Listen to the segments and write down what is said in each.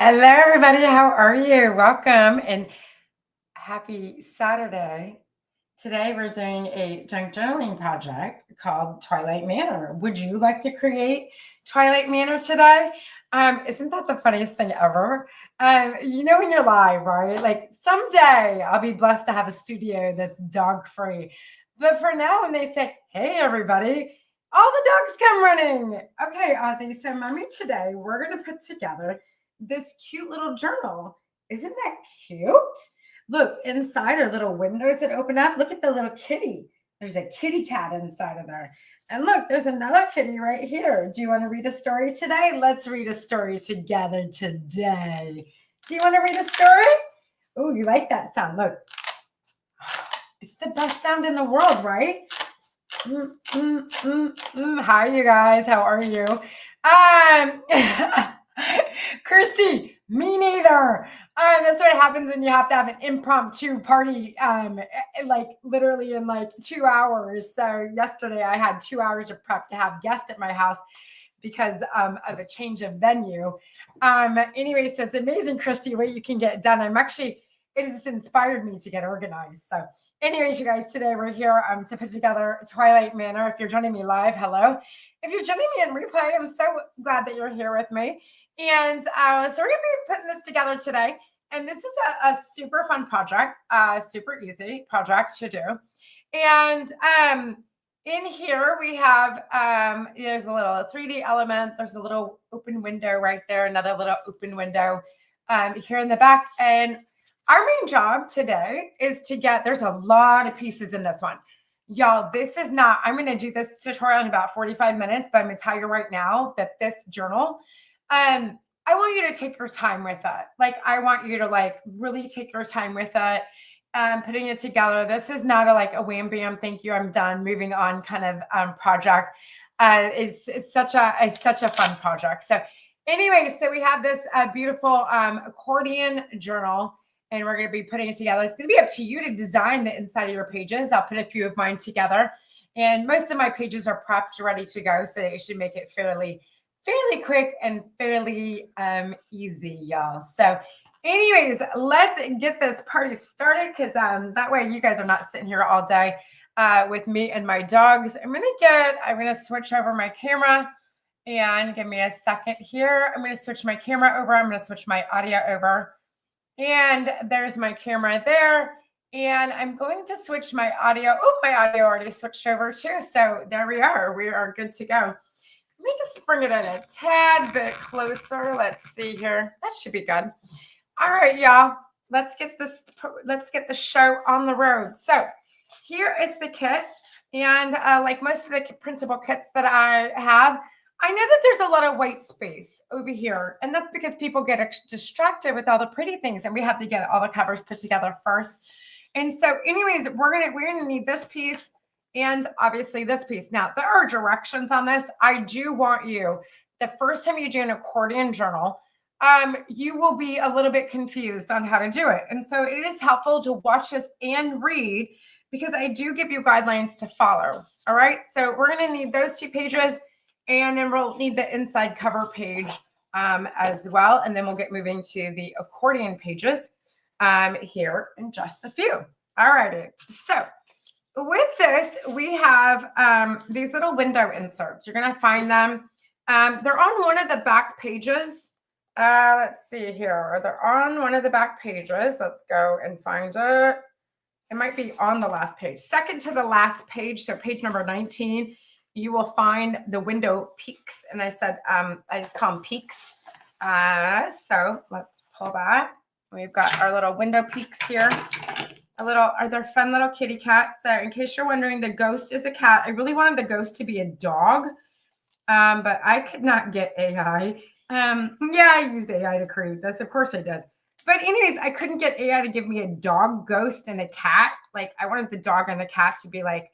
Hello, everybody. How are you? Welcome and happy Saturday. Today, we're doing a junk journaling project called Twilight Manor. Would you like to create Twilight Manor today? Isn't that the funniest thing ever? When you're live, right? Like someday I'll be blessed to have a studio that's dog free. But for now, when they say, hey, everybody, all the dogs come running. Okay, Ozzy. So, mommy, today we're going to put together this cute little journal. Isn't that cute? Look, inside are little windows that open up. Look at the little kitty. There's a kitty cat inside of there. And look, there's another kitty right here. Do you want to read a story today? Let's read a story together today. Do you want to read a story? Oh, you like that sound. Look, it's the best sound in the world, right? Hi, you guys. How are you? Kirsty, me neither. That's what happens when you have to have an impromptu party, like literally in like 2 hours. So yesterday I had 2 hours of prep to have guests at my house because of a change of venue. Anyway, so it's amazing, Christy, what you can get done. It has inspired me to get organized. So anyways, you guys, today we're here to put together Twilight Manor. If you're joining me live, hello. If you're joining me in replay, I'm so glad that you're here with me. And so we're going to be putting this together today. And this is a super fun project, super easy project to do. And in here we have, there's a little 3D element. There's a little open window right there, another little open window here in the back. And our main job today is there's a lot of pieces in this one. Y'all, I'm going to do this tutorial in about 45 minutes, but I'm going to tell you right now that this journal, I want you to take your time with it. Like, I want you to really take your time with it, putting it together. This is not a wham bam, thank you, I'm done, moving on kind of project. It's such a fun project. So anyway, so we have this beautiful accordion journal, and we're going to be putting it together. It's going to be up to you to design the inside of your pages. I'll put a few of mine together, and most of my pages are prepped, ready to go, so you should make it fairly quick and fairly easy, y'all. So anyways, let's get this party started, because that way you guys are not sitting here all day with me and my dogs. I'm going to switch over my camera, and give me a second here. I'm going to switch my camera over. I'm going to switch my audio over. And there's my camera there. And I'm going to switch my audio. Oh, my audio already switched over too. So there we are. We are good to go. Let me just bring it in a tad bit closer. Let's see here. That should be good. All right, y'all. Let's get the show on the road. So here is the kit. And like most of the printable kits that I have, I know that there's a lot of white space over here, and that's because people get distracted with all the pretty things, and we have to get all the covers put together first. And so anyways, we're gonna need this piece and obviously this piece. Now, there are directions on this. I do want you, the first time you do an accordion journal, you will be a little bit confused on how to do it. And so it is helpful to watch this and read, because I do give you guidelines to follow. All right, so we're gonna need those 2 pages. And then we'll need the inside cover page as well. And then we'll get moving to the accordion pages here in just a few. All righty. So with this, we have these little window inserts. You're going to find them. They're on one of the back pages. Let's see here. They're on one of the back pages. Let's go and find it. It might be on the last page. Second to the last page. So page number 19. You will find the window peaks. And I said, I just call them peaks. So let's pull that. We've got our little window peaks here. They're fun little kitty cats. So in case you're wondering, the ghost is a cat. I really wanted the ghost to be a dog, but I could not get AI. Yeah, I used AI to create this. Of course I did. But anyways, I couldn't get AI to give me a dog, ghost, and a cat. Like, I wanted the dog and the cat to be like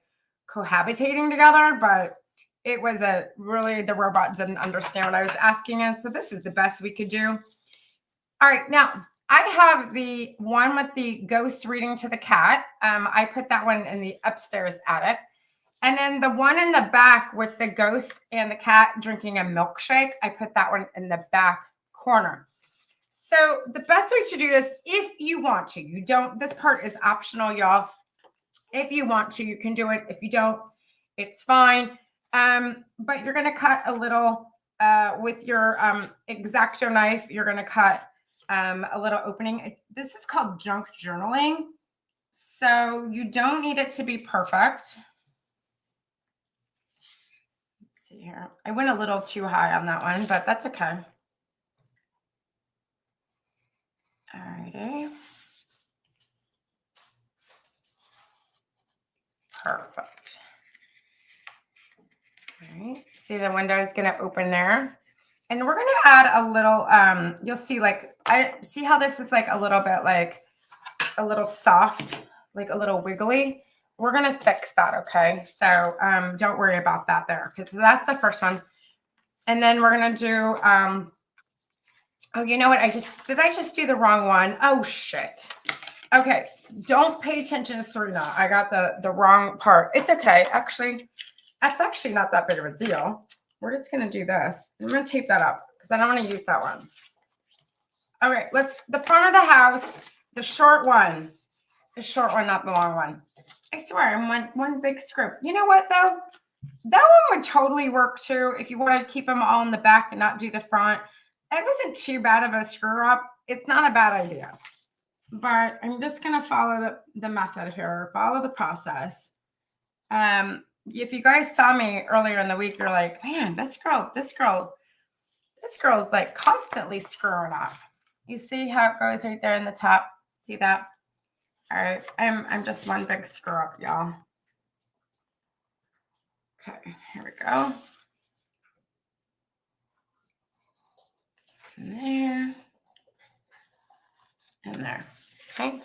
cohabitating together, but it was the robot didn't understand what I was asking it. So this is the best we could do. All right, now I have the one with the ghost reading to the cat. I put that one in the upstairs attic. And then the one in the back with the ghost and the cat drinking a milkshake, I put that one in the back corner. So the best way to do this, if you want to, you don't, this part is optional, y'all. If you want to, you can do it. If you don't, it's fine. But you're going to cut a little with your X-Acto knife. You're going to cut a little opening. This is called junk journaling. So you don't need it to be perfect. Let's see here. I went a little too high on that one, but that's okay. All righty. Perfect. All right. See, the window is going to open there. And we're going to add a little, you'll see, like, I see how this is like a little bit like a little soft, like a little wiggly. We're going to fix that. Okay. So don't worry about that there, because that's the first one. And then we're going to do, oh, you know what? Did I just do the wrong one? Oh, shit. Okay. Don't pay attention to Serena. I got the wrong part. It's okay. Actually, that's actually not that big of a deal. We're just going to do this. I'm going to tape that up because I don't want to use that one. All right. The front of the house, the short one, not the long one. I swear, I'm one big script. You know what, though? That one would totally work, too, if you want to keep them all in the back and not do the front. It wasn't too bad of a screw up. It's not a bad idea. But I'm just going to follow the method here, follow the process. If you guys saw me earlier in the week, you're like, man, this girl's like constantly screwing up. You see how it goes right there in the top? See that? All right, I'm just one big screw up, y'all. Okay, here we go. And there. And there. Okay.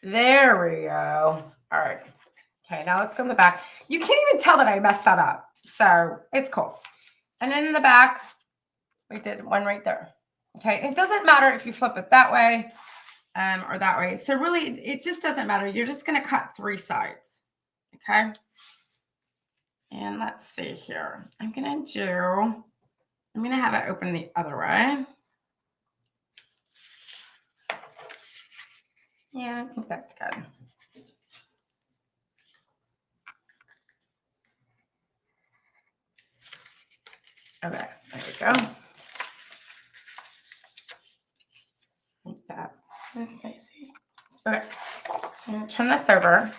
There we go. All right. Okay, now let's go in the back. You can't even tell that I messed that up. So it's cool. And then in the back, we did one right there. Okay, it doesn't matter if you flip it that way or that way. So really, it just doesn't matter. You're just going to cut 3 sides. Okay. And let's see here. I'm going to have it open the other way. Yeah, I think that's good. Okay, there we go. Like that. Okay, see. Okay, I'm going to turn this over.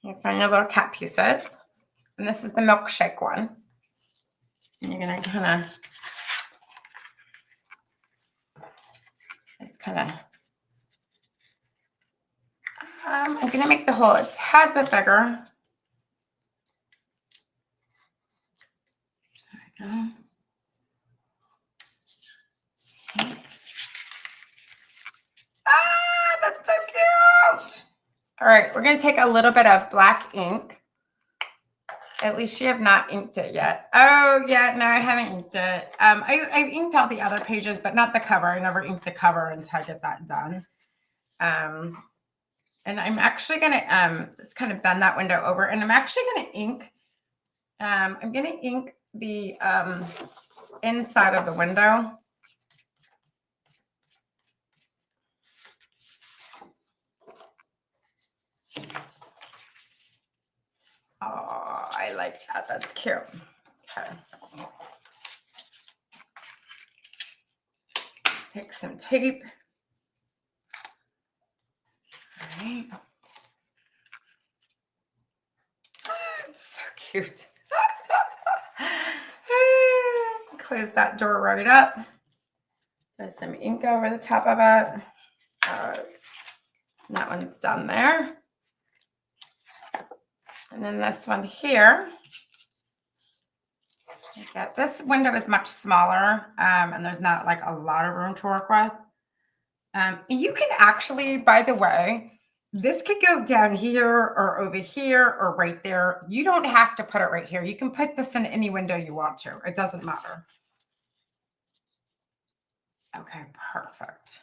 You find your little cat pieces. And this is the milkshake one. And you're going to kind of I'm going to make the hole a tad bit bigger. There we go. Okay. Ah, that's so cute. All right, we're going to take a little bit of black ink. At least you have not inked it yet. Oh, yeah, no, I haven't inked it. I've inked all the other pages, but not the cover. I never inked the cover until I get that done. And I'm actually going to just kind of bend that window over. And I'm actually going to ink. I'm going to ink the inside of the window. Oh, I like that. That's cute. Okay. Take some tape. All right. Oh, it's so cute. Close that door right up. There's some ink over the top of it. That one's done there. And then this one here. This window is much smaller, and there's not like a lot of room to work with. And you can actually, by the way, this could go down here or over here or right there. You don't have to put it right here. You can put this in any window you want to. It doesn't matter. Okay, perfect.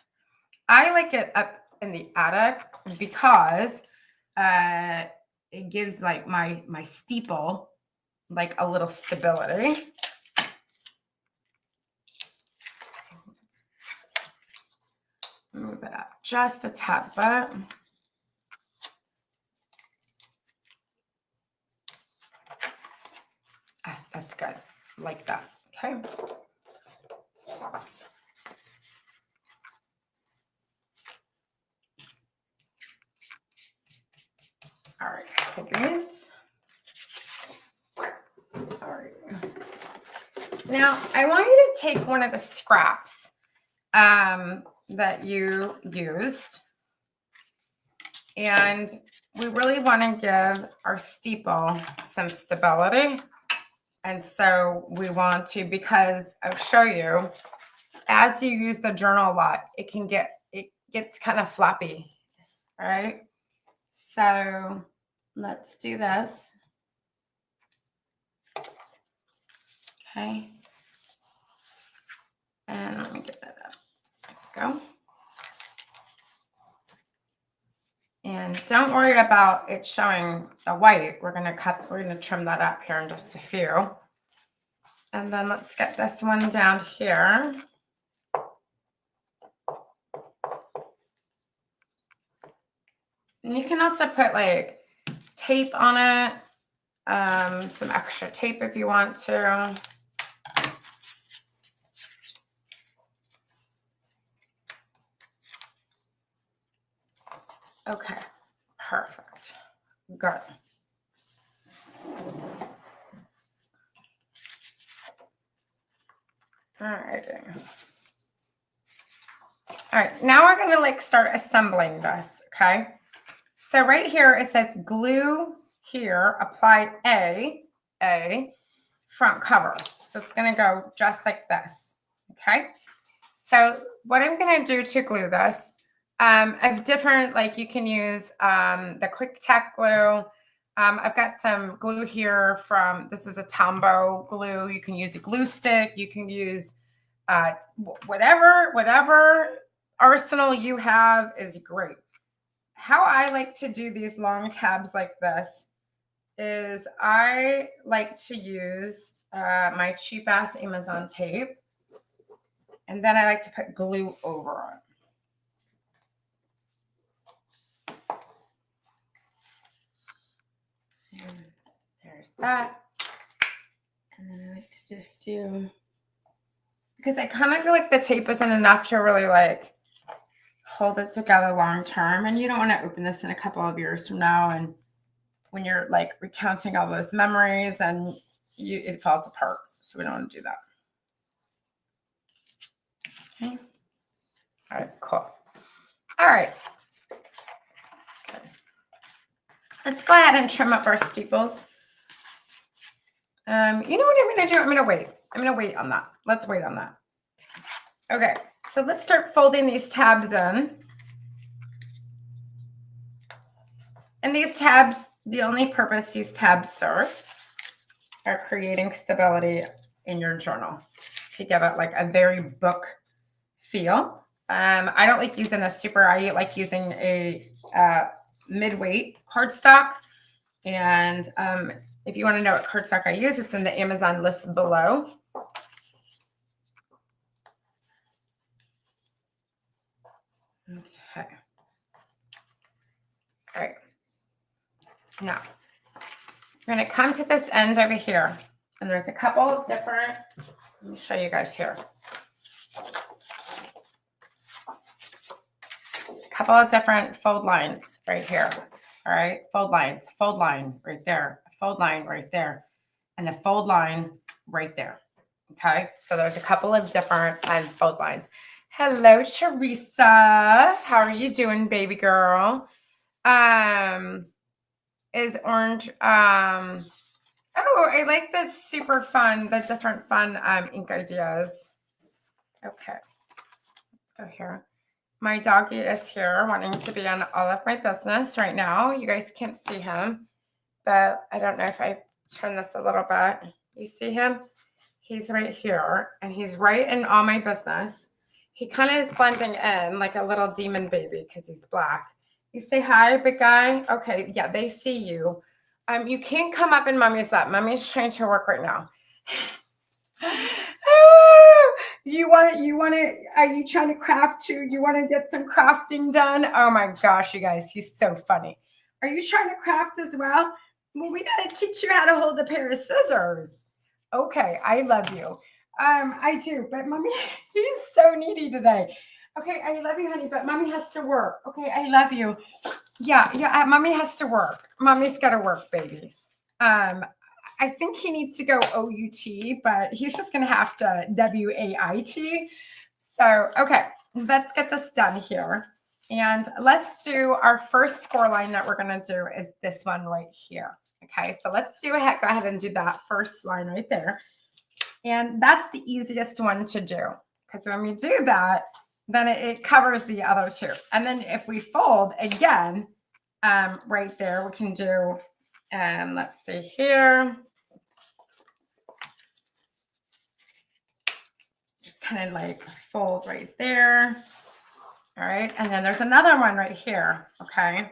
I like it up in the attic because it gives like my steeple like a little stability. Move it up just a tad bit. That's good, like that, okay? All right, beans. All right. Now, I want you to take one of the scraps that you used, and we really want to give our steeple some stability. And so we want to, because I'll show you, as you use the journal a lot, it gets kind of floppy, all right? So let's do this. Okay. And let me get that up. There we go. And don't worry about it showing the white. We're gonna trim that up here in just a few. And then let's get this one down here. And you can also put like tape on it, some extra tape if you want to. Okay, perfect, good. All right, now we're gonna like start assembling this, okay? So right here, it says glue here, applied A, front cover. So it's gonna go just like this, okay? So what I'm gonna do to glue this, I have different, like you can use the Quick Tack glue. I've got some glue here this is a Tombow glue. You can use a glue stick. You can use whatever arsenal you have is great. How I like to do these long tabs like this is I like to use my cheap ass Amazon tape. And then I like to put glue over it. And there's that. And then I like to just do, because I kind of feel like the tape isn't enough to really like hold it together long term. And you don't want to open this in a couple of years from now. And when you're like recounting all those memories and it falls apart. So we don't want to do that. Okay. All right, cool. All right. Okay. Let's go ahead and trim up our steeples. You know what I'm going to do? I'm going to wait. I'm going to wait on that. Let's wait on that. Okay, so let's start folding these tabs in. And these tabs, the only purpose these tabs serve are creating stability in your journal to give it like a very book feel. I don't like using a super, I like using a mid-weight cardstock. And if you want to know what cardstock I use, it's in the Amazon list below. Okay. All right. Now, we're going to come to this end over here. And there's a couple of different, let me show you guys here. There's a couple of different fold lines right here. All right, fold line right there, a fold line right there, and a fold line right there. Okay, so there's a couple of different fold lines. Hello, Teresa. How are you doing, baby girl? Is orange. Oh, I like the super fun, the different fun ink ideas. Okay, let's go here. My doggy is here wanting to be on all of my business right now. You guys can't see him, but I don't know if I turn this a little bit. You see him? He's right here, and he's right in all my business. He kind of is blending in like a little demon baby because he's black. You say hi, big guy? Okay, yeah, they see you. You can't come up in mommy's lap. Mommy's trying to work right now. are you trying to craft too? You want to get some crafting done? Oh my gosh, you guys, he's so funny. Are you trying to craft as well? Well, we got to teach you how to hold a pair of scissors. Okay, I love you. I do, but mommy, he's so needy today. Okay, I love you, honey, but mommy has to work. Okay, I love you. Yeah, mommy has to work. Mommy's got to work, baby. I think he needs to go OUT, but he's just going to have to WAIT. So, okay, let's get this done here. And let's do our first score line that we're going to do is this one right here. Okay, so let's go ahead and do that first line right there. And that's the easiest one to do because when we do that, then it covers the other two. And then if we fold again, right there, we can do, let's see here. Just kind of like fold right there. All right. And then there's another one right here. Okay.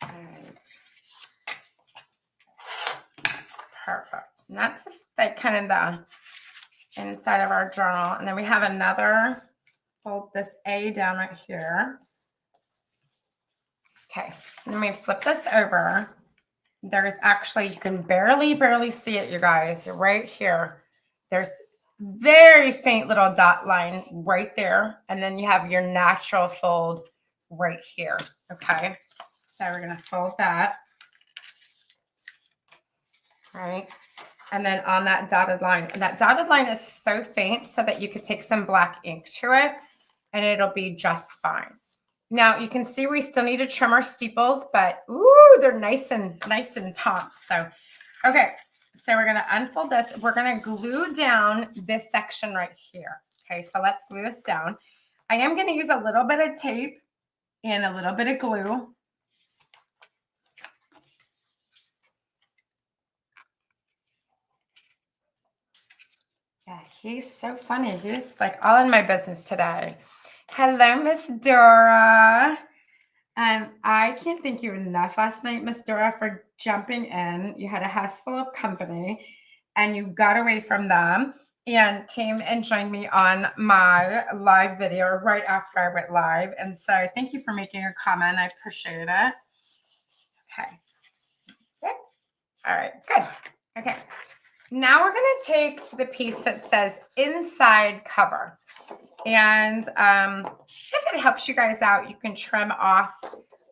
All right. Perfect. And that's just like kind of the inside of our journal. And then we have another, fold this A down right here. Okay. And then we flip this over. There's actually, you can barely see it, you guys, right here. There's very faint little dot line right there. And then you have your natural fold right here. Okay. So we're going to fold that. All right. And then on that dotted line, and that dotted line is so faint so that you could take some black ink to it and it'll be just fine. Now you can see we still need to trim our steeples, but ooh, they're nice and taut. So, okay. So we're going to unfold this. We're going to glue down this section right here. Okay. So let's glue this down. I am going to use a little bit of tape and a little bit of glue. Yeah, he's so funny. He's like all in my business today. Hello, Miss Dora. I can't thank you enough last night, Miss Dora, for jumping in. You had a house full of company and you got away from them and came and joined me on my live video right after I went live. And so thank you for making a comment. I appreciate it. Okay. Good. All right, good. Okay. Now we're going to take the piece that says inside cover. And if it helps you guys out, you can trim off.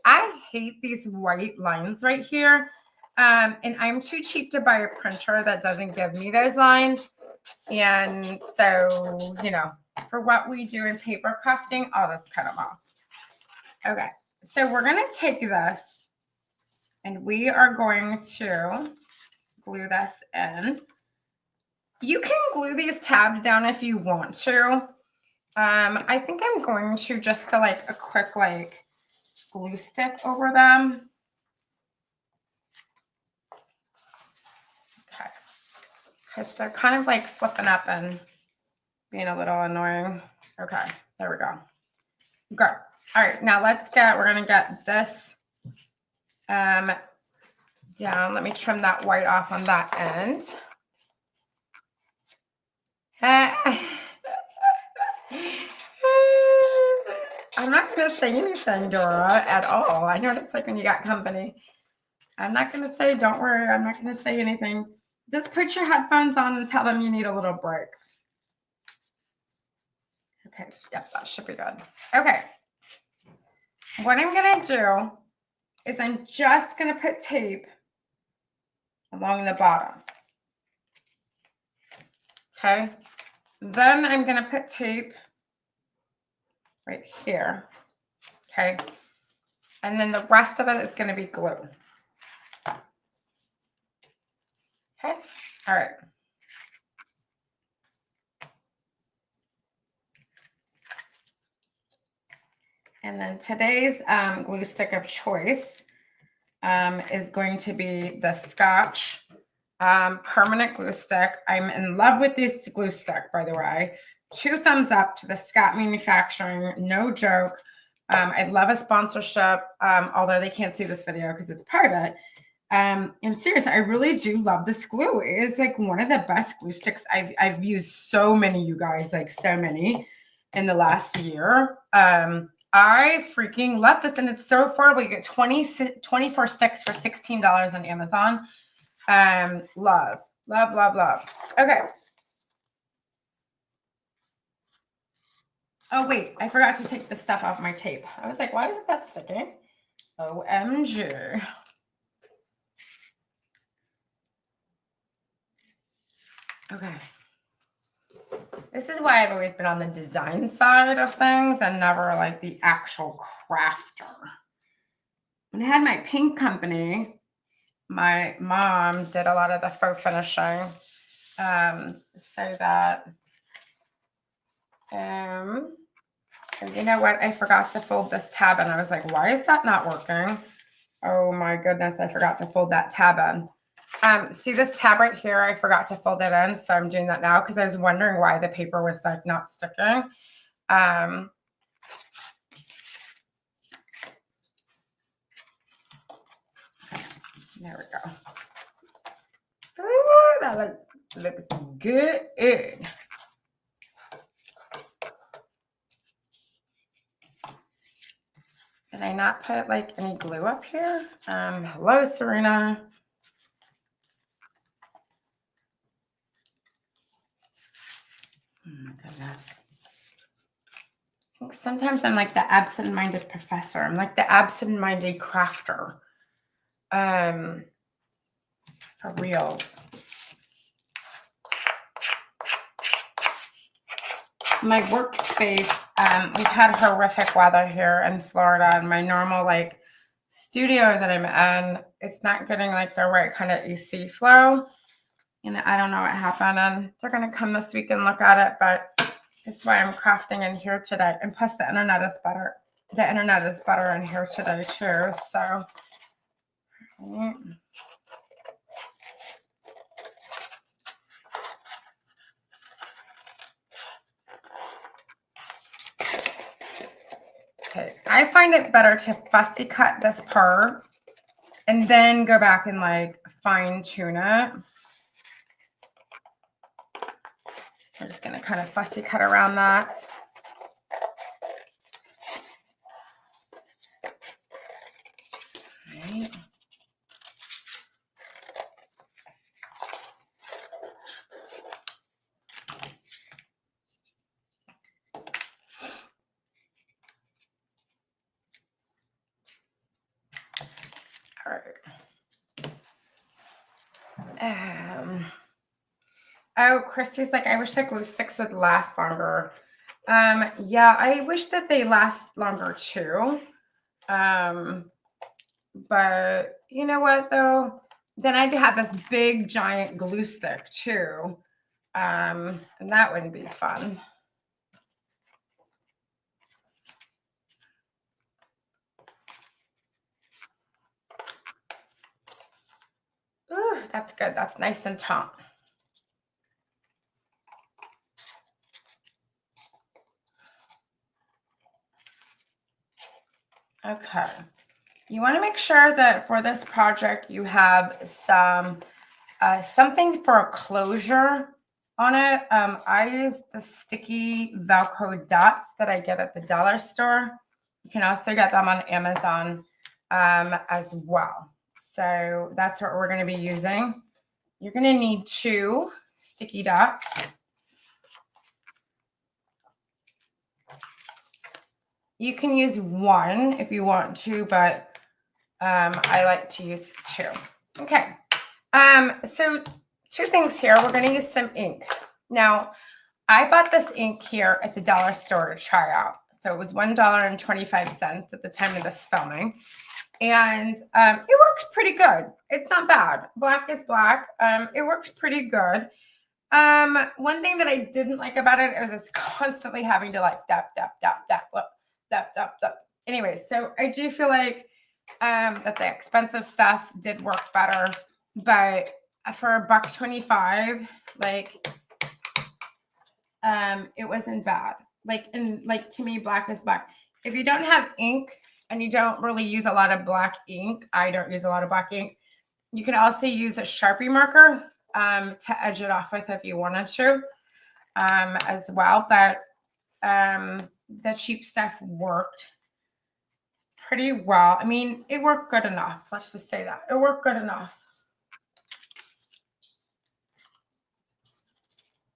I hate these white lines right here. And I'm too cheap to buy a printer that doesn't give me those lines. And so, you know, for what we do in paper crafting, I'll just cut them off. Okay, so we're going to take this and we are going to glue this in. You can glue these tabs down if you want to. I think I'm going to just to like a quick like glue stick over them. Okay. Because they're kind of like flipping up and being a little annoying. Okay, there we go. Good. All right, now we're going to get this down. Let me trim that white off on that end. I'm not going to say anything, Dora, at all. I know what it's like when you got company. I'm not going to say, don't worry, I'm not going to say anything. Just put your headphones on and tell them you need a little break. Okay, yep, that should be good. Okay. What I'm going to do is I'm just going to put tape along the bottom. Okay. Then I'm going to put tape right here. Okay. And then the rest of it is going to be glue. Okay. All right. And then today's glue stick of choice is going to be the Scotch permanent glue stick. I'm in love with this glue stick, by the way. 2 thumbs up to the Scott Manufacturing. No joke. I'd love a sponsorship, although they can't see this video because it's private. I'm serious. I really do love this glue. It is like one of the best glue sticks. I've used so many, you guys, like so many in the last year. I freaking love this, and it's so affordable. You get 24 sticks for $16 on Amazon. Love, love, love, love. Okay. Oh, wait, I forgot to take the stuff off my tape. I was like, why isn't that sticking? OMG. Okay. This is why I've always been on the design side of things and never like the actual crafter. When I had my pink company, my mom did a lot of the faux finishing. So that, you know what? I forgot to fold this tab in. I was like, why is that not working? Oh my goodness, I forgot to fold that tab in. See this tab right here? I forgot to fold it in, so I'm doing that now because I was wondering why the paper was like not sticking. There we go. Ooh, that looks good. Did I not put like any glue up here? Hello, Serena. Oh my goodness. I think sometimes I'm like the absent-minded professor. I'm like the absent-minded crafter. For reals. My workspace, we've had horrific weather here in Florida, and my normal like studio that I'm in, it's not getting like the right kind of AC flow. And I don't know what happened, and they're going to come this week and look at it, but that's why I'm crafting in here today. And plus the internet is better. The internet is better in here today too, so. Okay, I find it better to fussy cut this part and then go back and like fine tune it. I'm just going to kind of fussy cut around that. Right. All right. Oh, Christy's like, I wish the glue sticks would last longer. Yeah, I wish that they last longer too. But you know what though? Then I'd have this big giant glue stick too. And that wouldn't be fun. Ooh, that's good. That's nice and taut. Okay. You want to make sure that for this project you have some something for a closure on it. I use the sticky Velcro dots that I get at the dollar store. You can also get them on Amazon as well. So that's what we're going to be using. You're going to need 2 sticky dots. You can use 1 if you want to, but I like to use 2. Okay. So 2 things here. We're going to use some ink. Now, I bought this ink here at the dollar store to try out. So it was $1.25 at the time of this filming. And it works pretty good. It's not bad. Black is black. It works pretty good. One thing that I didn't like about it is it's constantly having to like dap. Anyway, so I do feel like that the expensive stuff did work better, but for $1.25, like it wasn't bad. Like, and like to me, black is black. If you don't have ink and you don't really use a lot of black ink, I don't use a lot of black ink. You can also use a Sharpie marker to edge it off with if you wanted to as well. But the cheap stuff worked pretty well. I mean, it worked good enough. Let's just say that. It worked good enough.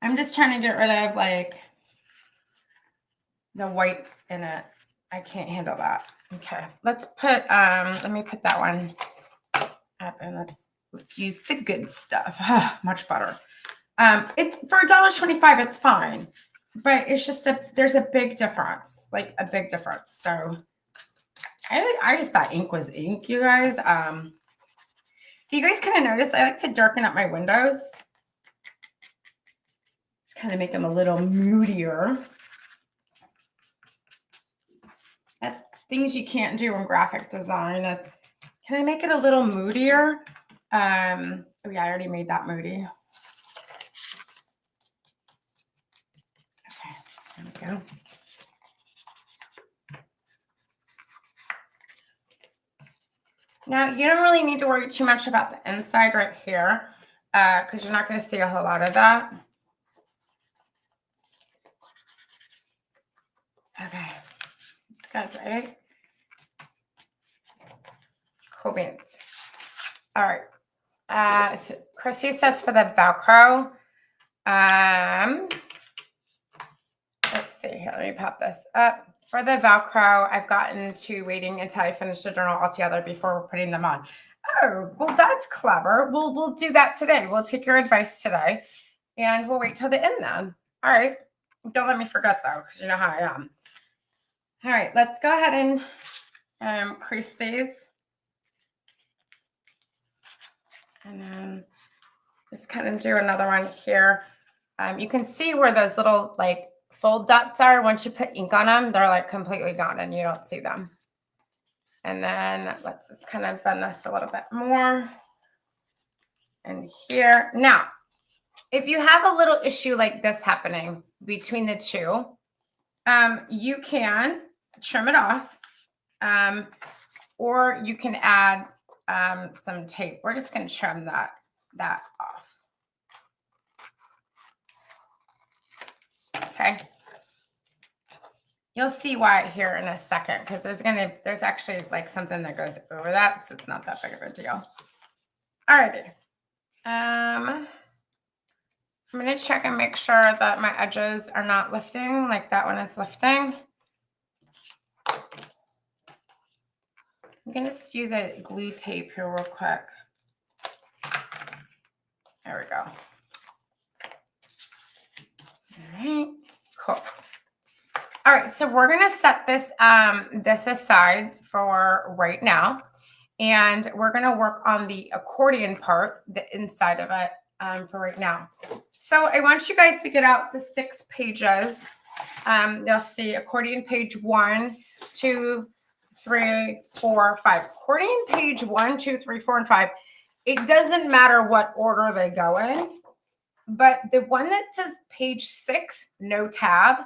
I'm just trying to get rid of like the white in it. I can't handle that. Okay, let's put, let me put that one up and let's use the good stuff. Much better. For $1.25, it's fine, but it's just there's a big difference, like a big difference. So I just thought ink was ink, you guys. If you guys kind of notice, I like to darken up my windows. Just kind of make them a little moodier. That's things you can't do in graphic design. Can I make it a little moodier? Oh yeah, I already made that moody. Okay, there we go. Now, you don't really need to worry too much about the inside right here because you're not going to see a whole lot of that. Okay, it's good, right? Cool beans. All right. So Christy says for the Velcro, let's see here. Let me pop this up. For the Velcro, I've gotten to waiting until I finish the journal altogether before we're putting them on. Oh, well, that's clever. We'll do that today. We'll take your advice today, and we'll wait till the end then. All right. Don't let me forget, though, because you know how I am. All right. Let's go ahead and crease these. And then just kind of do another one here. You can see where those little like fold dots are. Once you put ink on them, they're like completely gone and you don't see them. And then let's just kind of bend this a little bit more. And here. Now, if you have a little issue like this happening between the two, you can trim it off, or you can add some tape. We're just going to trim that off. Okay. You'll see why here in a second, because there's actually like something that goes over that, so it's not that big of a deal. Alrighty. I'm going to check and make sure that my edges are not lifting, like that one is lifting. I'm going to just use a glue tape here real quick. There we go. All right, cool. All right, so we're going to set this this aside for right now, and we're going to work on the accordion part, the inside of it, for right now. So I want you guys to get out the 6 pages. You'll see accordion page 1, 2, 3, 4, 5. Accordion page 1, 2, 3, 4, and 5. It doesn't matter what order they go in, but the one that says page 6, no tab,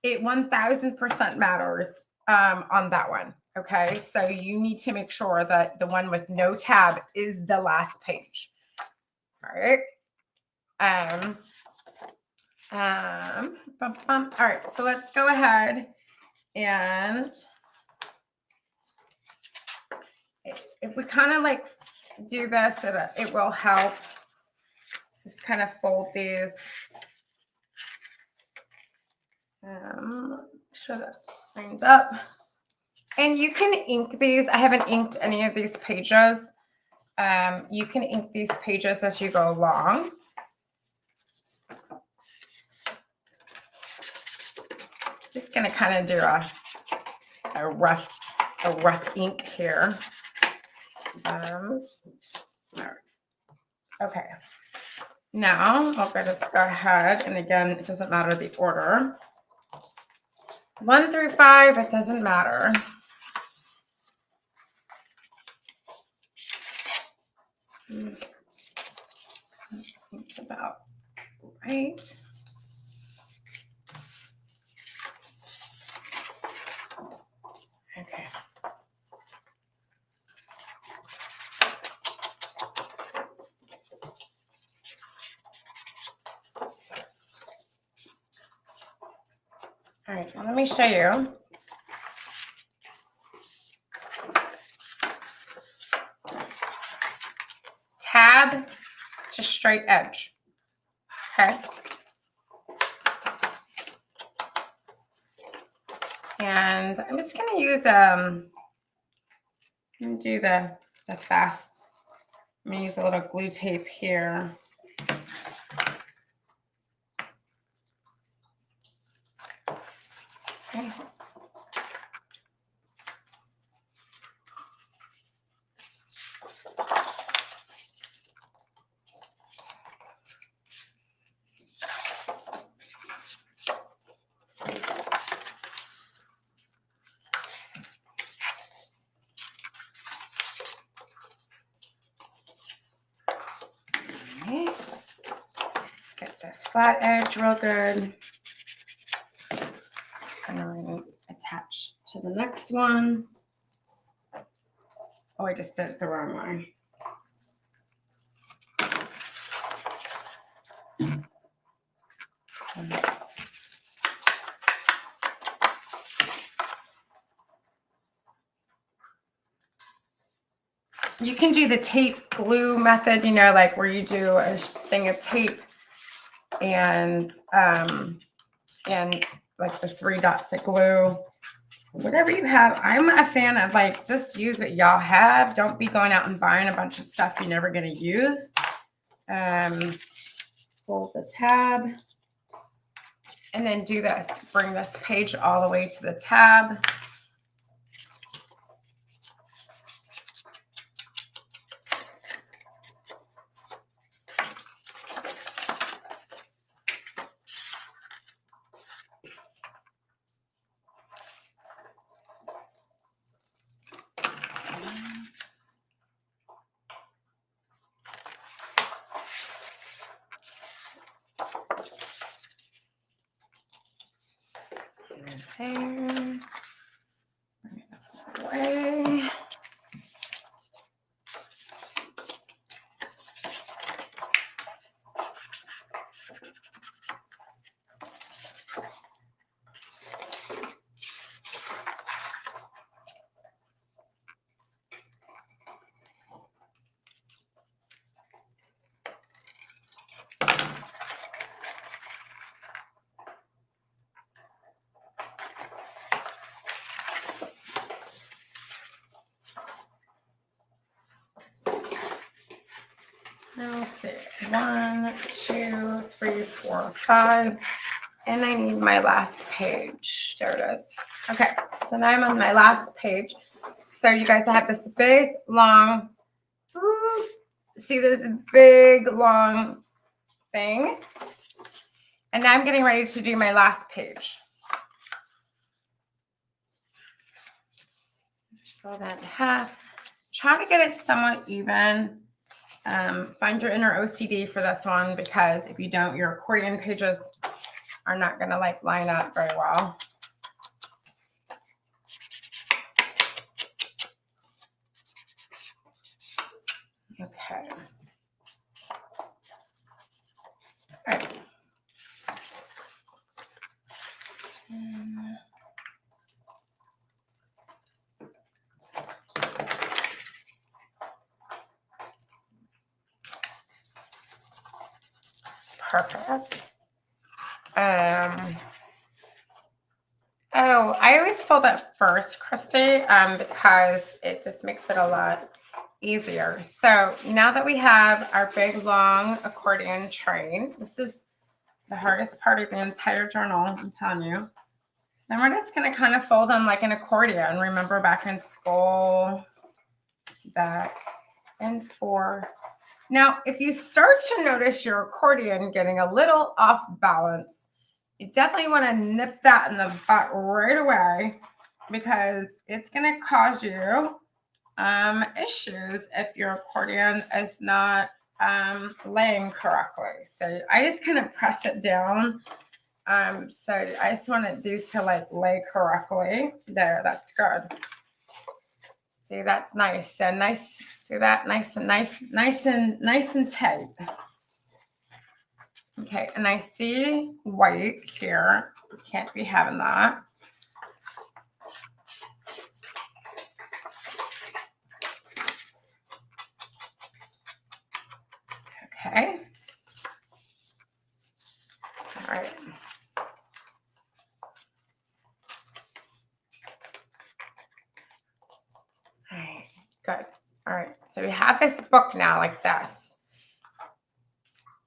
it 1000% matters on that one. Okay, so you need to make sure that the one with no tab is the last page. All right. All right, so let's go ahead and if we kind of like do this, it will help. Let's just kind of fold these. Make sure that lines up. And you can ink these. I haven't inked any of these pages. You can ink these pages as you go along. Just gonna kind of do a rough ink here. All right. Okay. Now I'll just go ahead, and again, it doesn't matter the order. 1 through 5, it doesn't matter. That seems about right. Okay. All right, well, let me show you. Tab to straight edge. Okay. And I'm just going to use I'm going to do the fast. I'm going to use a little glue tape here. Okay. Let's get this flat edge real good. And I'm going to attach to the next one. Oh, I just did it the wrong way. You can do the tape glue method, you know, like where you do a thing of tape and like the 3 dots of glue, whatever you have. I'm a fan of like, just use what y'all have. Don't be going out and buying a bunch of stuff you're never going to use. Fold the tab and then do this. Bring this page all the way to the tab. There. Bring it away. Let's see. 1, 2, 3, 4, 5. And I need my last page. There it is. Okay, so now I'm on my last page. So you guys have this big, long, see this big, long thing. And now I'm getting ready to do my last page. Fold that in half. Try to get it somewhat even. Find your inner OCD for this one, because if you don't, your accordion pages are not going to like line up very well. Okay. All right. Perfect. Oh, I always fold it first, Christy, because it just makes it a lot easier. So now that we have our big, long accordion train, this is the hardest part of the entire journal, I'm telling you. Then we're just going to kind of fold them like an accordion. Remember back in school, back and forth. Now, if you start to notice your accordion getting a little off balance, you definitely want to nip that in the butt right away, because it's going to cause you issues if your accordion is not laying correctly. So I just kind of press it down. So I just wanted these to like lay correctly. There, that's good. See, that's nice and nice. See that? Nice and nice and tight. Okay, and I see white here. Can't be having that. Okay. All right. All right, good. All right, so we have this book now like this.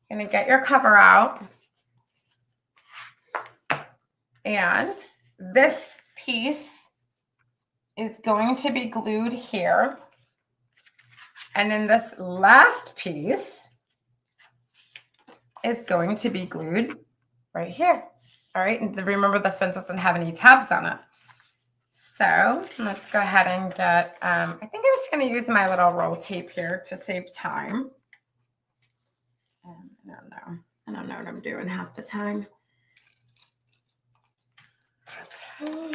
You're gonna get your cover out. And this piece is going to be glued here. And then this last piece is going to be glued right here. All right, and remember this one doesn't have any tabs on it. So let's go ahead and get, I think I'm just going to use my little roll tape here to save time. I don't know what I'm doing half the time. Okay.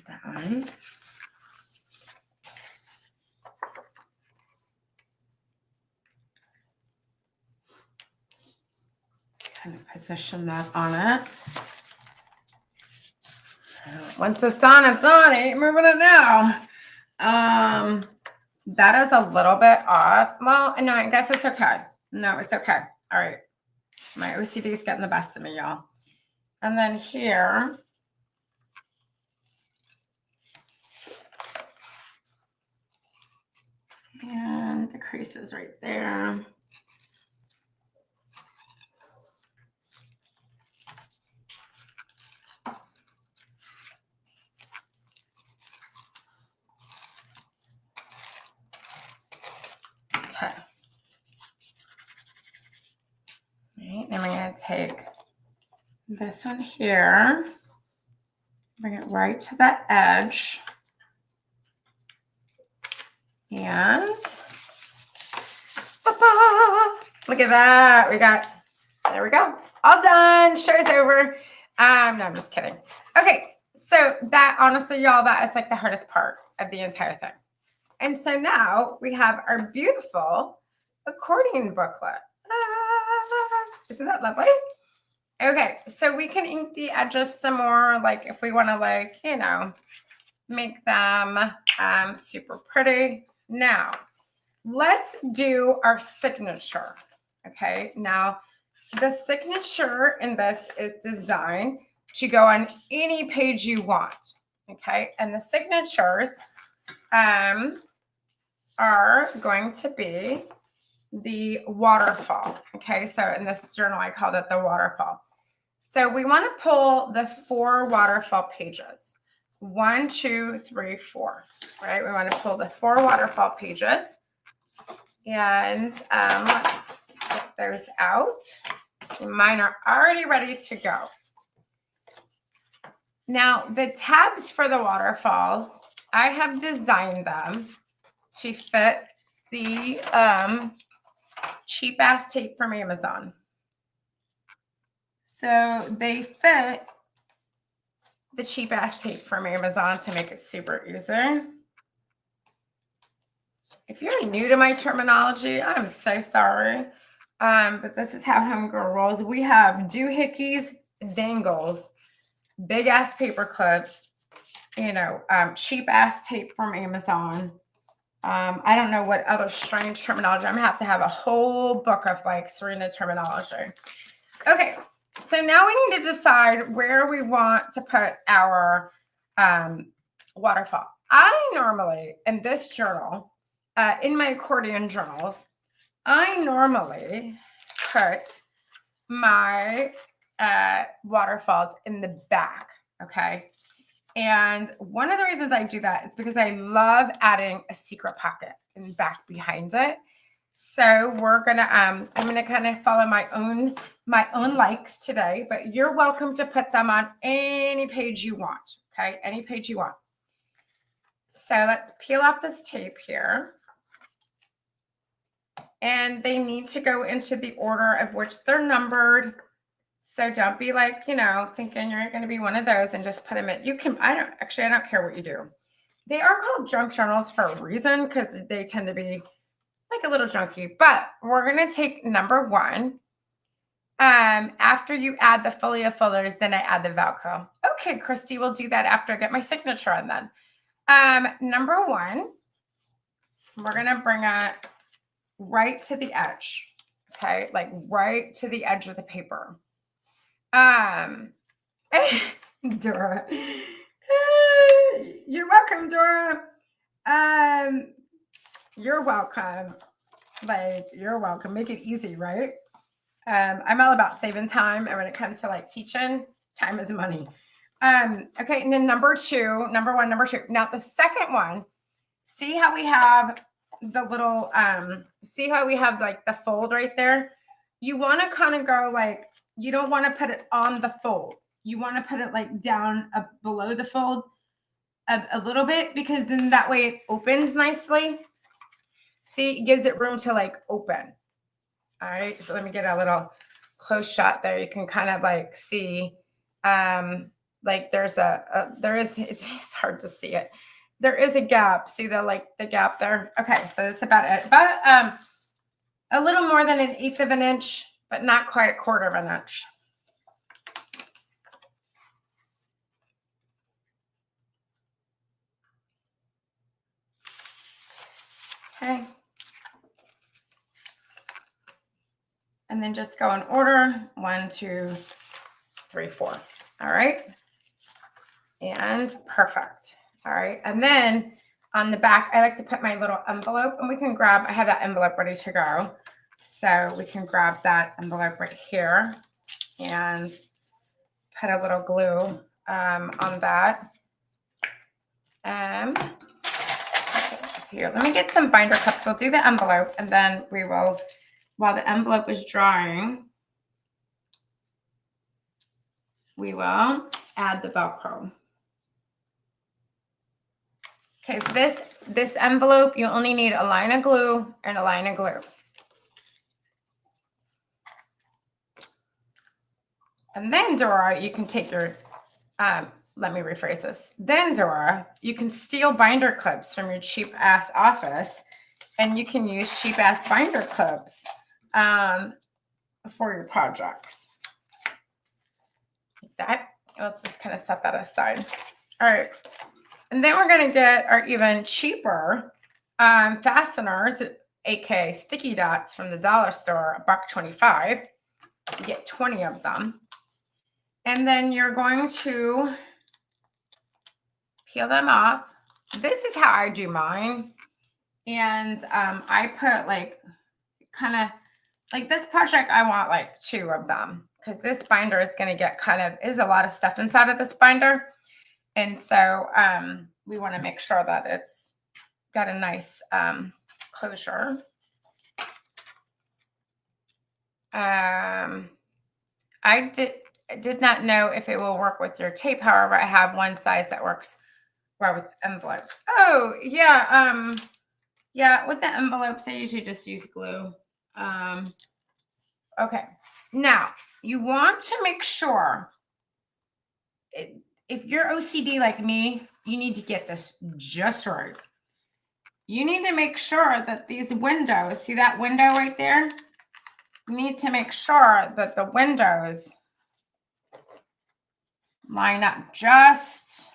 That one. Kind of position that on it. Once it's on, it's on. I ain't moving it now. That is a little bit off. Well, no, I guess it's okay. No, it's okay. All right. My OCD is getting the best of me, y'all. And then here, and the creases right there. Okay. All right, then we're going to take this one here, bring it right to the edge, and look at that. There we go. All done. Show's over. No, I'm just kidding. Okay, so that, honestly, y'all, that is like the hardest part of the entire thing. And so now we have our beautiful accordion booklet. Isn't that lovely? Okay, so we can ink the edges some more, like if we want to, like, you know, make them super pretty. Now, let's do our signature. Okay, now the signature in this is designed to go on any page you want. Okay, and the signatures are going to be the waterfall. Okay, so in this journal, I called it the waterfall. So we want to pull the 4 waterfall pages. 1, 2, 3, 4. Right? We want to pull the 4 waterfall pages. And let's get those out. Mine are already ready to go. Now, the tabs for the waterfalls, I have designed them to fit the cheap ass tape from Amazon. So they fit the cheap ass tape from Amazon to make it super easy. If you're new to my terminology, I'm so sorry. But this is how Homegirl rolls. We have doohickeys, dangles, big ass paper clips, you know, cheap ass tape from Amazon. I don't know what other strange terminology. I'm gonna have a whole book of like Serena terminology. Okay, so now we need to decide where we want to put our waterfall. I normally, in this journal, in my accordion journals, I normally put my waterfalls in the back, okay? And one of the reasons I do that is because I love adding a secret pocket in the back behind it. So we're gonna, I'm gonna kind of follow my own likes today, but you're welcome to put them on any page you want, okay? Any page you want. So let's peel off this tape here. And they need to go into the order of which they're numbered. So don't be like, thinking you're going to be one of those and just put them in. You can, I don't care what you do. They are called junk journals for a reason because they tend to be like a little junky. But we're going to take number 1. After you add the folio fillers, then I add the Velcro. Okay, Christy, we'll do that after I get my signature on then. Number 1, we're going to bring it right to the edge. Okay, like right to the edge of the paper. Dora. You're welcome, Dora. You're welcome. Like, you're welcome. Make it easy, right? I'm all about saving time, and when it comes to like teaching, time is money. Okay, and then number 1, number 2. Now the second one, see how we have the little see how we have like the fold right there? You want to kind of go like, you don't want to put it on the fold. You want to put it like down below the fold a little bit, because then that way it opens nicely. See, it gives it room to like open. All right, so let me get a little close shot there. You can kind of like see, like there's it's hard to see it. There is a gap. See the gap there? Okay, so that's about it. About a little more than 1/8 of an inch, but not quite 1/4 of an inch. Okay. And then just go in order, 1, 2, 3, 4. All right. And perfect. All right. And then on the back, I like to put my little envelope, and we can grab, I have that envelope ready to go. So we can grab that envelope right here and put a little glue on that. Here, let me get some binder cups. We'll do the envelope, and then we will, while the envelope is drying, we will add the Velcro. Okay, this envelope, you only need a line of glue and a line of glue. And then, Dora, you can take your, let me rephrase this. Then, Dora, you can steal binder clips from your cheap ass office, and you can use cheap ass binder clips for your projects. Like that. Let's just kind of set that aside. All right. And then we're going to get our even cheaper fasteners, aka sticky dots from the dollar store, $1.25. You get 20 of them. And then you're going to peel them off. This is how I do mine. And I put like kind of like this project, I want like 2 of them, because this binder is going to get is a lot of stuff inside of this binder. And so we want to make sure that it's got a nice closure. I did not know if it will work with your tape. However, I have one size that works well with envelopes. Oh, yeah. Yeah, with the envelopes, I usually just use glue. Okay. Now, you want to make sure, if you're OCD like me, you need to get this just right. You need to make sure that these windows, see that window right there? You need to make sure that the windows line up just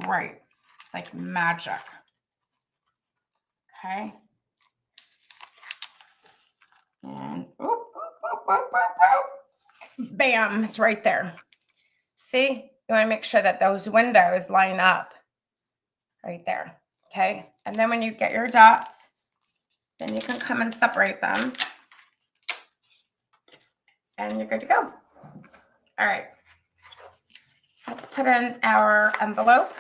right. It's like magic. Okay. And bam, it's right there. See? You want to make sure that those windows line up right there. Okay. And then when you get your dots, then you can come and separate them. And you're good to go. All right. Let's put in our envelope.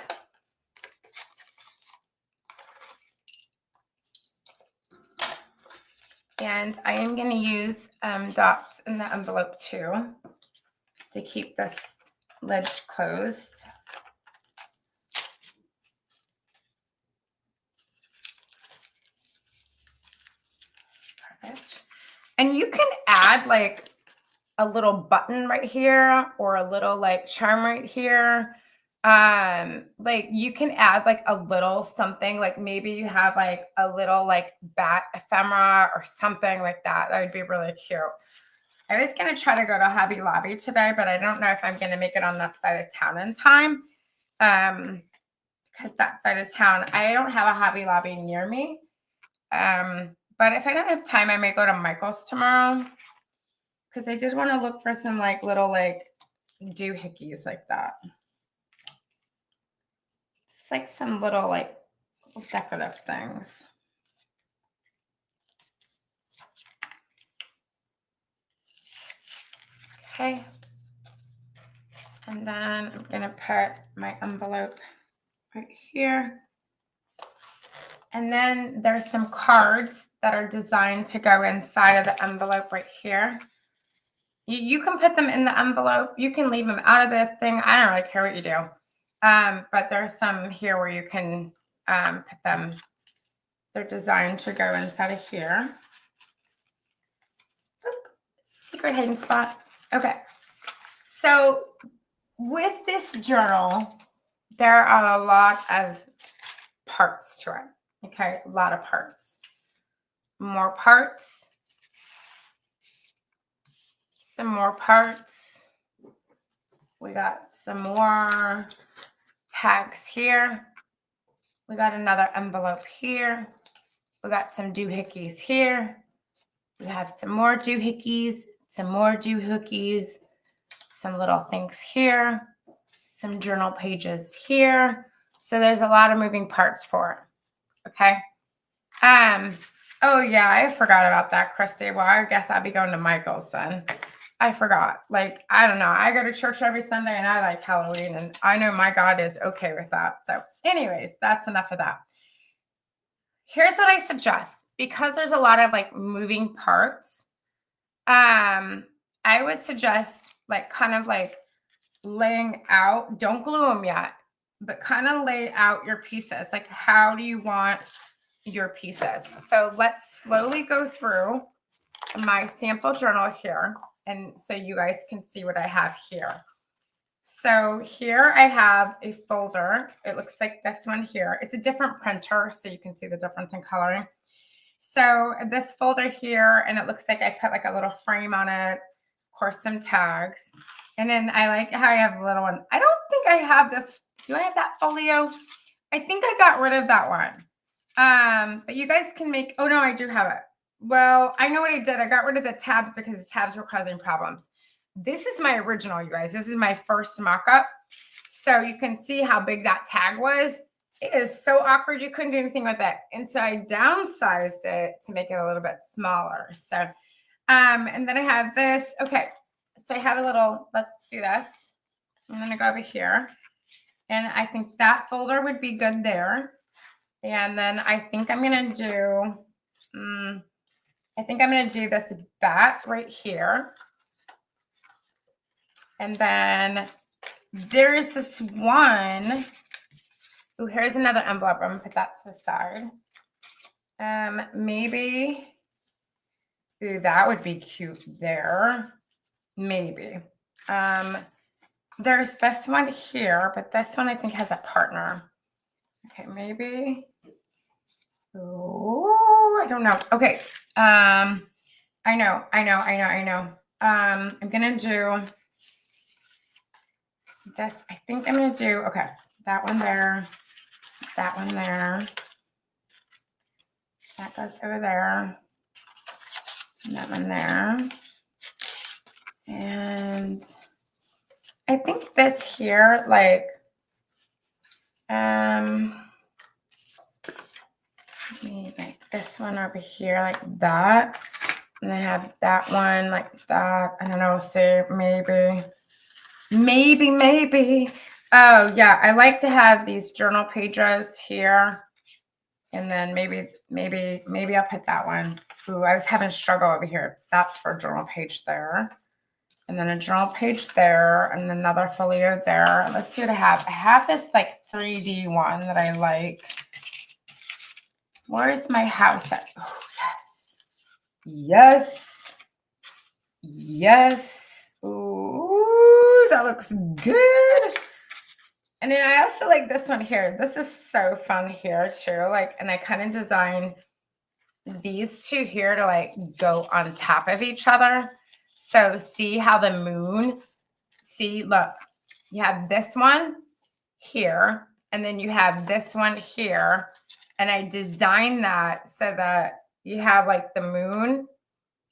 And I am going to use dots in the envelope too to keep this lid closed. Perfect. And you can add like a little button right here or a little like charm right here. Like you can add like a little something, like maybe you have like a little like bat ephemera or something like that. That would be really cute. I was going to try to go to Hobby Lobby today, but I don't know if I'm going to make it on that side of town in time. Because that side of town, I don't have a Hobby Lobby near me. But if I don't have time, I may go to Michael's tomorrow. Because I did want to look for some like little like doohickeys like that. Just like some little like decorative things. Okay. And then I'm going to put my envelope right here. And then there's some cards that are designed to go inside of the envelope right here. You can put them in the envelope. You can leave them out of the thing. I don't really care what you do. But there's some here where you can put them. They're designed to go inside of here. Oop, secret hiding spot. Okay. So with this journal, there are a lot of parts to it. Okay, a lot of parts. More parts. Some more parts. We got some more tags here. We got another envelope here. We got some doohickeys here. We have some more doohickeys, some more doohickeys, some little things here, some journal pages here. So there's a lot of moving parts for it. Okay. Oh yeah, I forgot about that, Christy. Well, I guess I'll be going to Michael's then. I forgot. Like, I don't know. I go to church every Sunday and I like Halloween, and I know my God is okay with that. So anyways, that's enough of that. Here's what I suggest. Because there's a lot of like moving parts, I would suggest like kind of like laying out, don't glue them yet, but kind of lay out your pieces. Like, how do you want your pieces? So let's slowly go through my sample journal here. And so you guys can see what I have here. So here I have a folder. It looks like this one here. It's a different printer, so you can see the difference in coloring. So this folder here, and it looks like I put like a little frame on it, of course, some tags. And then I like how I have a little one. I don't think I have this. Do I have that folio? I think I got rid of that one. But you guys can make, oh no, I do have it. Well, I know what I did. I got rid of the tabs because the tabs were causing problems. This is my original, you guys. This is my first mock-up. So you can see how big that tag was. It is so awkward. You couldn't do anything with it. And so I downsized it to make it a little bit smaller. So, and then I have this. Okay. So I have a little, let's do this. I'm going to go over here. And I think that folder would be good there. And then I think I'm going to do, this bat right here. And then there's this one. Oh, here's another envelope. I'm going to put that to the side. Maybe. Ooh, that would be cute there. Maybe. There's this one here, but this one I think has a partner. Okay, maybe. Oh, I don't know. Okay. I know. I'm going to do this. I think I'm going to do, okay, that one there, that one there. That goes over there. And that one there. And I think this here, like, like this one over here, like that. And I have that one like that. I don't know, we'll see, maybe. Oh yeah, I like to have these journal pages here. And then maybe I'll put that one. Ooh, I was having a struggle over here. That's for a journal page there. And then a journal page there, and another folio there. Let's see what I have. I have this like 3D one that I like. Where's my house at? Oh, yes. that looks good. And then I also like this one here. This is so fun here too. Like, and I kind of designed these two here to like go on top of each other. So see how the moon, see, look, you have this one here, and then you have this one here. And I designed that so that you have like the moon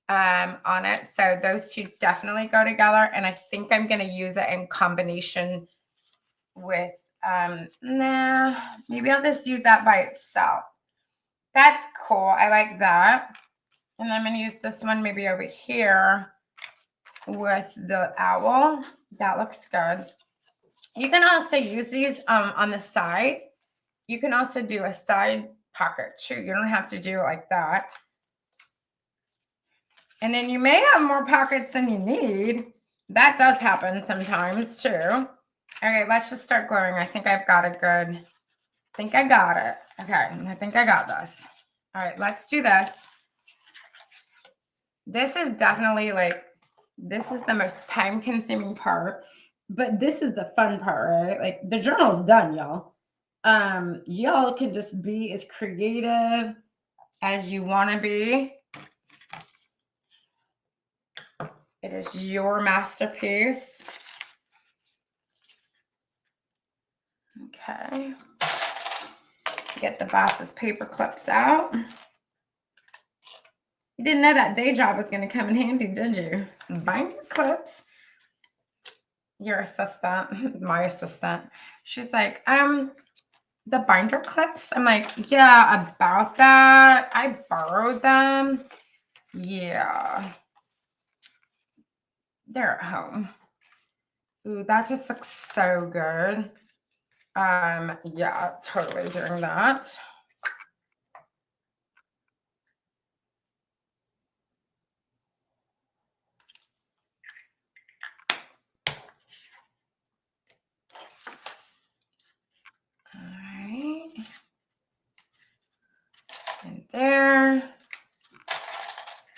on it. So those two definitely go together. And I think I'm going to use it in combination with, nah, maybe I'll just use that by itself. That's cool. I like that. And I'm going to use this one maybe over here with the owl. That looks good. You can also use these on the side. You can also do a side pocket too. You don't have to do it like that. And then you may have more pockets than you need. That does happen sometimes too. Okay, let's just start gluing. I think I've got a good, I think I got it. Okay, I think I got this. All right, let's do this. This is definitely like, this is the most time-consuming part, but this is the fun part, right? Like the journal's done, y'all. Y'all can just be as creative as you want to be. It is your masterpiece. Okay. Get the boss's paper clips out. You didn't know that day job was going to come in handy, did you? Binder clips. Your assistant, my assistant, she's like, the binder clips. I'm like, yeah, about that. I borrowed them. Yeah. They're at home. Ooh, that just looks so good. Yeah, totally doing that. All right. And there.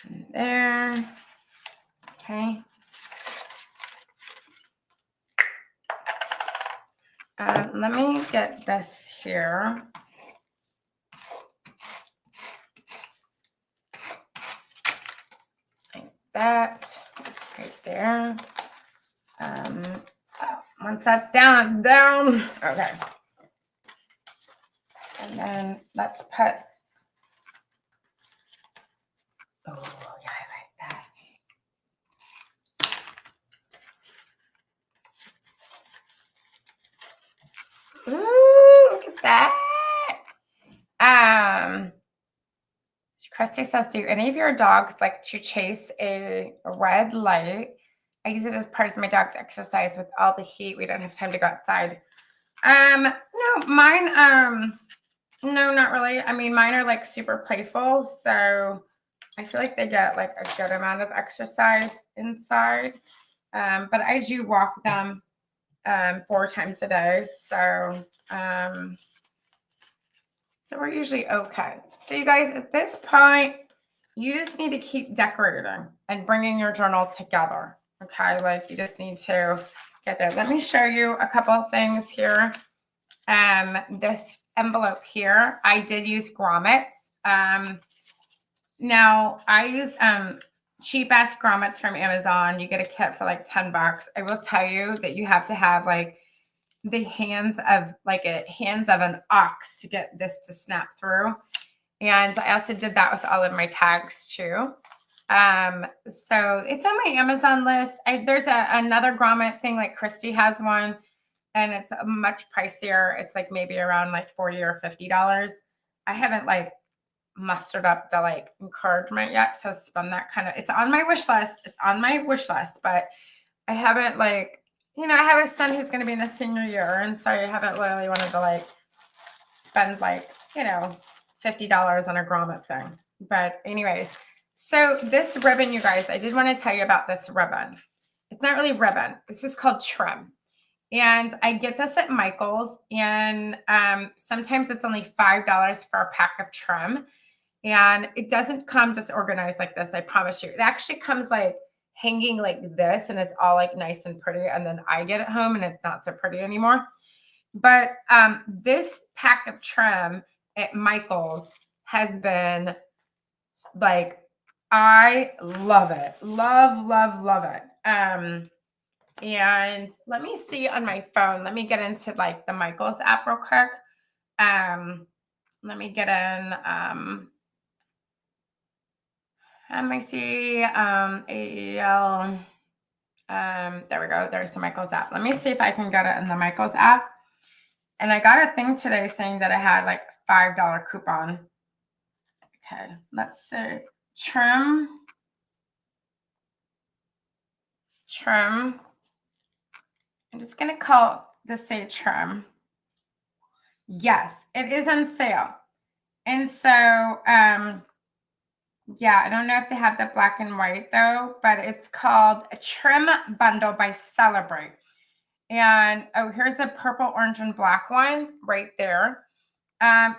And there. Okay. Let me get this here. Like that. Right there. Once that's down. Okay. And then let's put, oh yeah, I like that. Ooh, look at that. Christy says, do any of your dogs like to chase a red light? I use it as part of my dog's exercise. With all the heat, we don't have time to go outside. No, mine, no, not really. I mean, mine are like super playful, so I feel like they get like a good amount of exercise inside. But I do walk them 4 times a day, so we're usually okay. So you guys, at this point, you just need to keep decorating and bringing your journal together. Okay, like you just need to get there. Let me show you a couple of things here. This envelope here, I did use grommets. Now I use cheap ass grommets from Amazon. You get a kit for like $10. I will tell you that you have to have like the hands of an ox to get this to snap through. And I also did that with all of my tags too. So it's on my Amazon list. There's another grommet thing, like Christy has one, and it's much pricier. It's like maybe around like $40 or $50. I haven't like mustered up the like encouragement yet to spend that kind of, it's on my wish list. It's on my wish list, but I haven't like, you know, I have a son who's going to be in the senior year. And so I haven't really wanted to like spend like, you know, $50 on a grommet thing. But anyways, so this ribbon, you guys, I did want to tell you about this ribbon. It's not really ribbon. This is called trim. And I get this at Michael's, and sometimes it's only $5 for a pack of trim. And it doesn't come just organized like this, I promise you. It actually comes like hanging like this, and it's all like nice and pretty. And then I get it home and it's not so pretty anymore. But this pack of trim at Michael's has been like, I love it. Love, love, love it. And let me see on my phone. Let me get into like the Michael's app real quick. Let me get in. Let me see. AEL. There we go. There's the Michael's app. Let me see if I can get it in the Michael's app. And I got a thing today saying that I had like $5 coupon. Okay, let's see. Trim. I'm just going to call this say trim. Yes, it is on sale. And so, yeah, I don't know if they have the black and white though, but it's called a Trim Bundle by Celebrate. And oh, here's the purple, orange, and black one right there.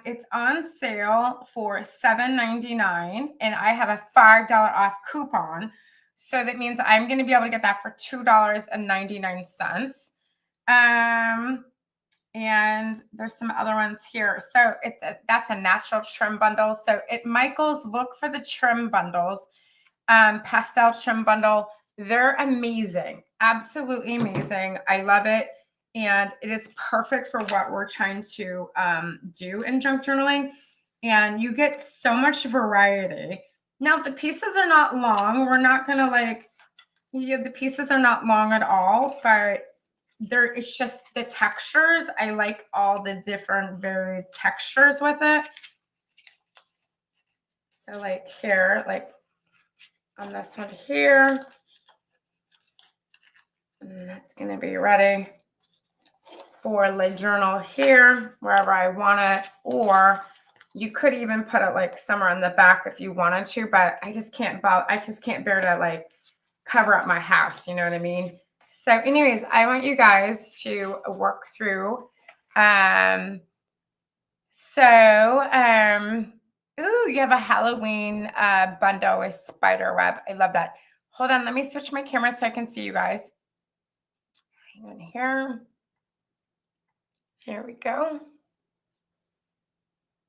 It's on sale for $7.99, and I have a $5 off coupon. So that means I'm going to be able to get that for $2.99. And there's some other ones here. So that's a natural trim bundle. So at Michael's, look for the trim bundles, pastel trim bundle. They're amazing, absolutely amazing. I love it. And it is perfect for what we're trying to do in junk journaling. And you get so much variety. Now, the pieces are not long. We're not going to like, the pieces are not long at all, but it's just the textures. I like all the different varied textures with it. So like here, like on this one here, and that's going to be ready for the journal here, wherever I want it. Or you could even put it like somewhere on the back if you wanted to, but I just can't bear to like cover up my house. You know what I mean? So anyways, I want you guys to work through. Ooh, you have a Halloween bundle with spider web. I love that. Hold on, let me switch my camera so I can see you guys. Hang on here. Here we go.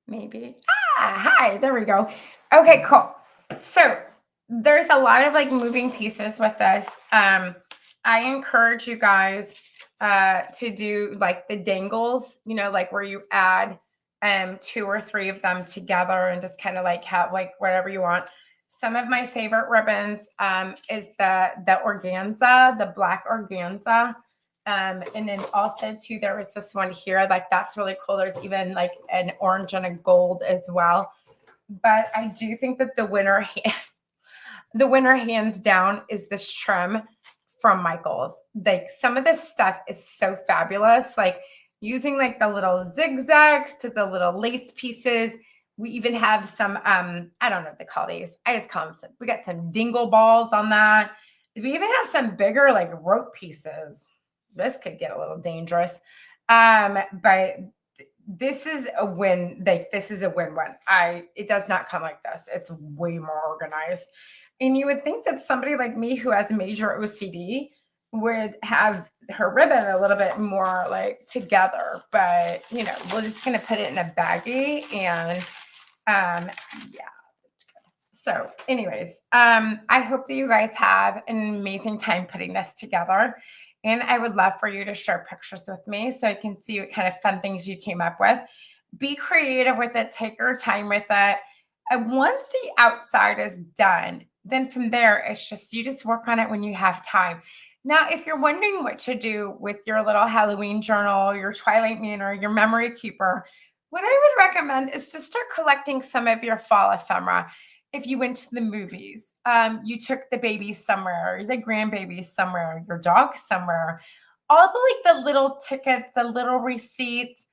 Maybe. Hi, there we go. Okay, cool. So there's a lot of like moving pieces with this. I encourage you guys to do like the dangles, you know, like where you add 2 or 3 of them together and just kind of like have like whatever you want. Some of my favorite ribbons is the organza, the black organza. And then also too, there was this one here, like that's really cool. There's even like an orange and a gold as well. But I do think that the winner hands down is this trim from Michael's. Like some of this stuff is so fabulous. Like using like the little zigzags to the little lace pieces. We even have some, I don't know what they call these. I just call them we got some dingle balls on that. We even have some bigger like rope pieces. This could get a little dangerous. But this is a win. Like this is a win-win. It does not come like this. It's way more organized. And you would think that somebody like me who has major OCD would have her ribbon a little bit more like together, but you know, we're just going to put it in a baggie and yeah. So anyways, I hope that you guys have an amazing time putting this together. And I would love for you to share pictures with me so I can see what kind of fun things you came up with. Be creative with it. Take your time with it. And once the outside is done, then from there, it's just, you just work on it when you have time. Now, if you're wondering what to do with your little Halloween journal, your Twilight Manor, your memory keeper, what I would recommend is to start collecting some of your fall ephemera. If you went to the movies, you took the babies somewhere, the grandbabies somewhere, your dog somewhere, all the little tickets, the little receipts,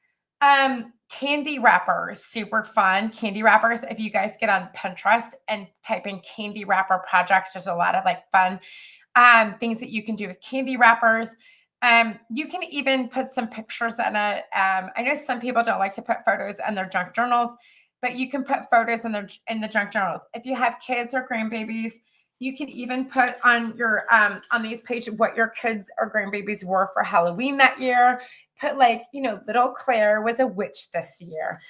candy wrappers, super fun. Candy wrappers, if you guys get on Pinterest and type in candy wrapper projects, there's a lot of like fun things that you can do with candy wrappers. You can even put some pictures in it. I know some people don't like to put photos in their junk journals, but you can put photos in the junk journals. If you have kids or grandbabies, You can even put on your on these pages what your kids or grandbabies wore for Halloween that year. Put like, little Claire was a witch this year.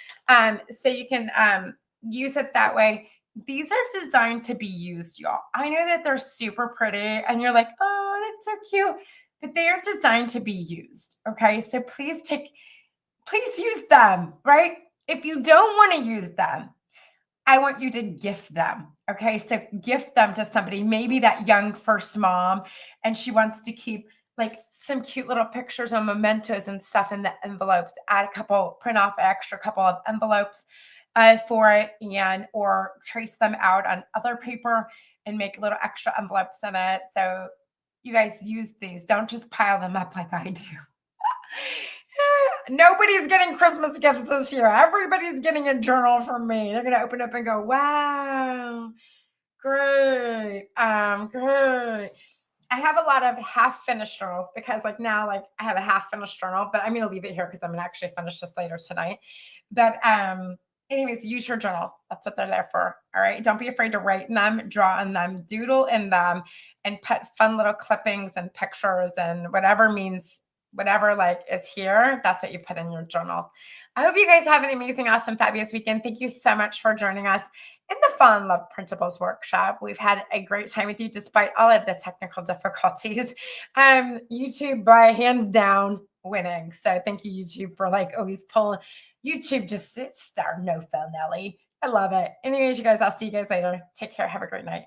So you can use it that way. These are designed to be used, y'all. I know that they're super pretty and you're like, oh, that's so cute, but they are designed to be used. Okay. So please use them, right? If you don't want to use them, I want you to gift them. Okay. So gift them to somebody, maybe that young first mom, and she wants to keep like some cute little pictures or mementos and stuff in the envelopes. Print off an extra couple of envelopes for it, or trace them out on other paper and make little extra envelopes in it. So you guys use these. Don't just pile them up like I do. Nobody's getting Christmas gifts this year. Everybody's getting a journal from me. They're going to open up and go, wow, great. Great. I have a lot of half finished journals because now I have a half finished journal, but I'm going to leave it here because I'm going to actually finish this later tonight. But anyways, use your journals. That's what they're there for. All right. Don't be afraid to write in them, draw in them, doodle in them, and put fun little clippings and pictures and whatever is here. That's what you put in your journal. I hope you guys have an amazing, awesome, fabulous weekend. Thank you so much for joining us in the Fall in Love Printables workshop. We've had a great time with you despite all of the technical difficulties. YouTube by hands down winning. So thank you, YouTube, for always pulling. YouTube just sits there, no fail, Nelly. I love it. Anyways, you guys, I'll see you guys later. Take care. Have a great night.